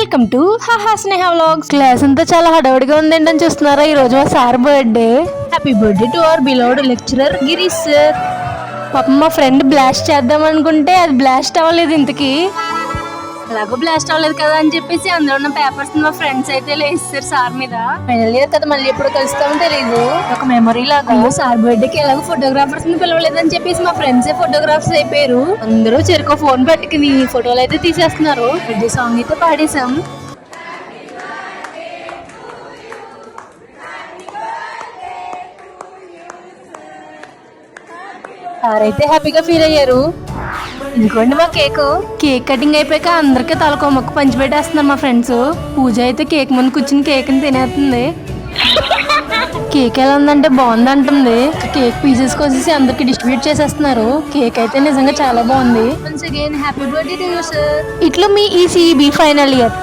Welcome to హాహా స్నేహ vlogs. Class అంతా చాలా హడావుడిగా ఉందేంటని చూస్తున్నారా. ఈ రోజు మా sir birthday. Happy birthday to our beloved lecturer Girish sir. పాపం మా ఫ్రెండ్ బ్లాస్ట్ చేద్దాం అనుకుంటే అది బ్లాస్ట్ అవ్వలేదు. ఇంతకి ఎలాగో బ్లాస్ట్ అవ్వలేదు కదా అని చెప్పేసి అందులో ఉన్న పేపర్స్ మా ఫ్రెండ్స్ అయితే లేస్తారు సార్ మీద. ఫైనల్ ఇయర్ కదా, మళ్ళీ ఎప్పుడు కలుస్తామో తెలీదు. ఒక మెమరీ లాగా సార్ బర్త్డే కి ఎలాగో ఫోటోగ్రాఫర్స్ ని పిలవలేదని చెప్పేసి మా ఫ్రెండ్స్ ఫోటోగ్రాఫర్స్ అయిపోయారు. అందరూ చెరుకో ఫోన్ పెట్టుకుని ఫోటోలు అయితే తీసేస్తున్నారు. బర్త్డే సాంగ్ అయితే పాడేశాం. సార్ అయితే హ్యాపీగా ఫీల్ అయ్యారు. ఇంకోండి మా కేక్ కటింగ్ అయిపోయాక అందరికీ తలకో మొక్క పంచి పెట్టేస్తున్నారు మా ఫ్రెండ్స్. పూజ అయితే కేక్ ముందు కూర్చుని కేక్ ని తినేస్తుంది. కేక్ ఎలా ఉందంటే బాగుంది అంటుంది. కేక్ పీసెస్ కోసేసి అందరికి డిస్ట్రిబ్యూట్ చేసేస్తున్నారు. కేక్ అయితే నిజంగా చాలా బాగుంది. Once again happy birthday to you sir. ఇట్లా మీ ఈసీఈబీ ఫైనల్ ఇయర్.